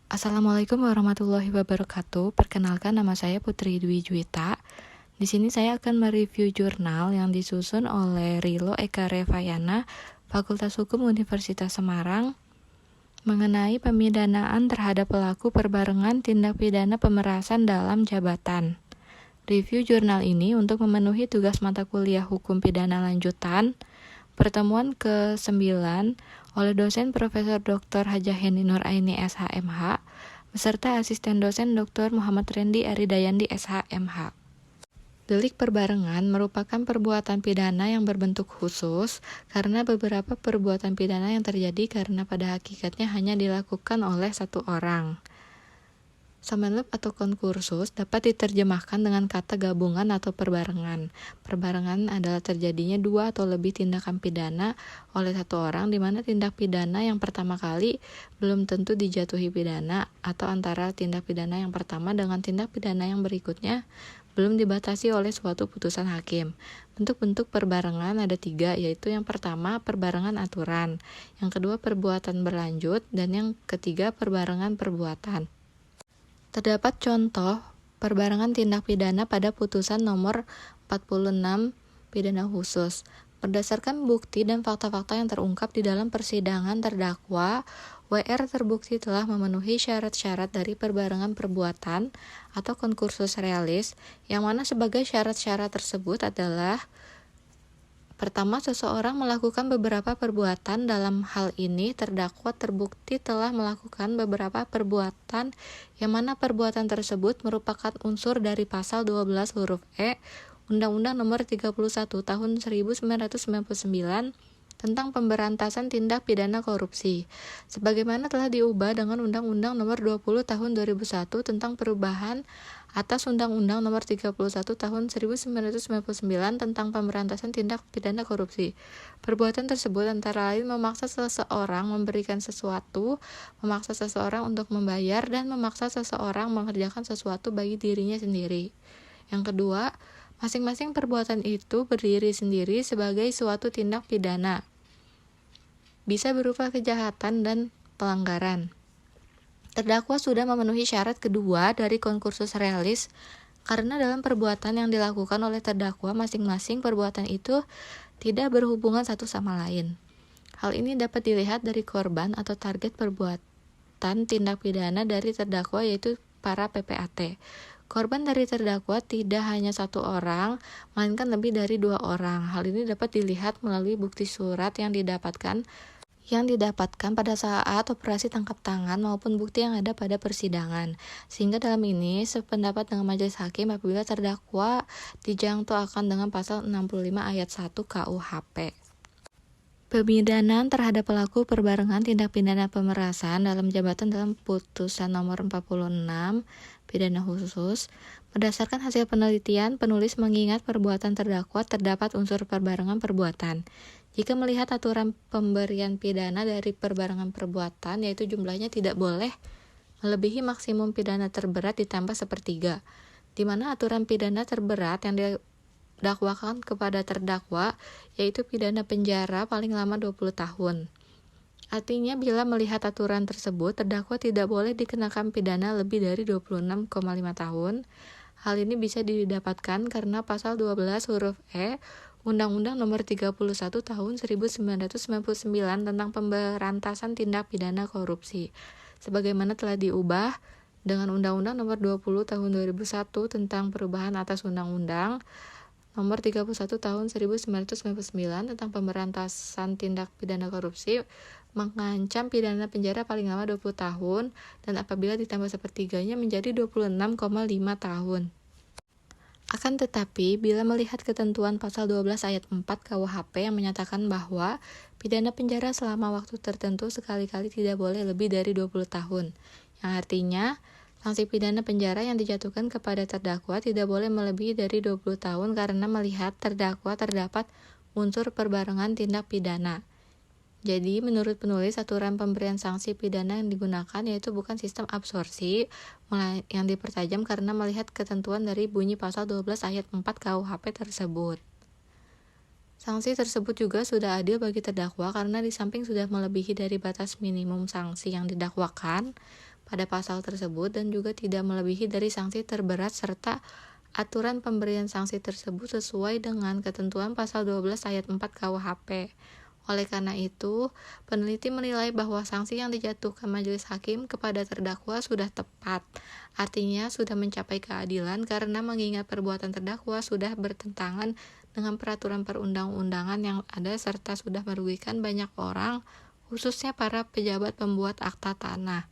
Assalamualaikum warahmatullahi wabarakatuh. Perkenalkan, nama saya Putri Dwi Juwita. Di sini saya akan mereview jurnal yang disusun oleh Rilo Eka Revayana, Fakultas Hukum Universitas Semarang, mengenai pemidanaan terhadap pelaku perbarengan tindak pidana pemerasan dalam jabatan. Review jurnal ini untuk memenuhi tugas mata kuliah Hukum Pidana Lanjutan, pertemuan ke-9 oleh dosen Profesor Dr. Hajah Heni Nuraini SHMH beserta asisten dosen Dr. Muhammad Rendi Aridayandi SHMH. Delik perbarengan merupakan perbuatan pidana yang berbentuk khusus karena beberapa perbuatan pidana yang terjadi karena pada hakikatnya hanya dilakukan oleh satu orang. Samenlepp atau konkursus dapat diterjemahkan dengan kata gabungan atau perbarengan. Perbarengan adalah terjadinya dua atau lebih tindakan pidana oleh satu orang, di mana tindak pidana yang pertama kali belum tentu dijatuhi pidana, atau antara tindak pidana yang pertama dengan tindak pidana yang berikutnya belum dibatasi oleh suatu putusan hakim. Bentuk-bentuk perbarengan ada 3, yaitu yang pertama perbarengan aturan, yang kedua perbuatan berlanjut, dan yang ketiga perbarengan perbuatan. Terdapat contoh perbarengan tindak pidana pada putusan nomor 46 pidana khusus. Berdasarkan bukti dan fakta-fakta yang terungkap di dalam persidangan, terdakwa WR terbukti telah memenuhi syarat-syarat dari perbarengan perbuatan atau konkursus realis, yang mana sebagai syarat-syarat tersebut adalah: pertama, seseorang melakukan beberapa perbuatan. Dalam hal ini, terdakwa terbukti telah melakukan beberapa perbuatan yang mana perbuatan tersebut merupakan unsur dari pasal 12 huruf E Undang-Undang Nomor 31 Tahun 1999 tentang pemberantasan tindak pidana korupsi, sebagaimana telah diubah dengan Undang-Undang Nomor 20 Tahun 2001 tentang perubahan atas Undang-Undang Nomor 31 Tahun 1999 tentang pemberantasan tindak pidana korupsi. Perbuatan tersebut antara lain memaksa seseorang memberikan sesuatu, memaksa seseorang untuk membayar, dan memaksa seseorang mengerjakan sesuatu bagi dirinya sendiri. Yang kedua, masing-masing perbuatan itu berdiri sendiri sebagai suatu tindak pidana, bisa berupa kejahatan dan pelanggaran. Terdakwa sudah memenuhi syarat kedua dari konkursus realis karena dalam perbuatan yang dilakukan oleh terdakwa, masing-masing perbuatan itu tidak berhubungan satu sama lain. Hal ini dapat dilihat dari korban atau target perbuatan tindak pidana dari terdakwa, yaitu para PPAT. Korban dari terdakwa tidak hanya satu orang, melainkan lebih dari 2 orang. Hal ini dapat dilihat melalui bukti surat yang didapatkan pada saat operasi tangkap tangan maupun bukti yang ada pada persidangan. Sehingga dalam ini sependapat dengan majelis hakim apabila terdakwa dijangtu akan dengan pasal 65 ayat 1 KUHP. Pemidanaan terhadap pelaku perbarengan tindak pidana pemerasan dalam jabatan dalam putusan nomor 46 pidana khusus. Berdasarkan hasil penelitian, penulis mengingat perbuatan terdakwa terdapat unsur perbarengan perbuatan. Jika melihat aturan pemberian pidana dari perbarengan perbuatan, yaitu jumlahnya tidak boleh melebihi maksimum pidana terberat ditambah sepertiga, di mana aturan pidana terberat yang didakwakan kepada terdakwa yaitu pidana penjara paling lama 20 tahun. Artinya, bila melihat aturan tersebut, terdakwa tidak boleh dikenakan pidana lebih dari 26,5 tahun. Hal ini bisa didapatkan karena pasal 12 huruf E Undang-Undang Nomor 31 Tahun 1999 tentang pemberantasan tindak pidana korupsi, sebagaimana telah diubah dengan Undang-Undang Nomor 20 Tahun 2001 tentang perubahan atas Undang-Undang Nomor 31 Tahun 1999 tentang pemberantasan tindak pidana korupsi, mengancam pidana penjara paling lama 20 tahun dan apabila ditambah sepertiganya menjadi 26,5 tahun. Akan tetapi, bila melihat ketentuan pasal 12 ayat 4 KUHP yang menyatakan bahwa pidana penjara selama waktu tertentu sekali-kali tidak boleh lebih dari 20 tahun, yang artinya sanksi pidana penjara yang dijatuhkan kepada terdakwa tidak boleh melebihi dari 20 tahun karena melihat terdakwa terdapat unsur perbarengan tindak pidana. Jadi, menurut penulis, aturan pemberian sanksi pidana yang digunakan yaitu bukan sistem absorpsi yang dipertajam karena melihat ketentuan dari bunyi pasal 12 ayat 4 KUHP tersebut. Sanksi tersebut juga sudah adil bagi terdakwa karena di samping sudah melebihi dari batas minimum sanksi yang didakwakan, pada pasal tersebut dan juga tidak melebihi dari sanksi terberat serta aturan pemberian sanksi tersebut sesuai dengan ketentuan pasal 12 ayat 4 KUHP. Oleh karena itu, peneliti menilai bahwa sanksi yang dijatuhkan majelis hakim kepada terdakwa sudah tepat. Artinya sudah mencapai keadilan karena mengingat perbuatan terdakwa sudah bertentangan dengan peraturan perundang-undangan yang ada serta sudah merugikan banyak orang, khususnya para pejabat pembuat akta tanah.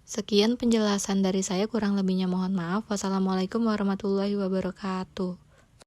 Sekian penjelasan dari saya, kurang lebihnya mohon maaf. Wassalamualaikum warahmatullahi wabarakatuh.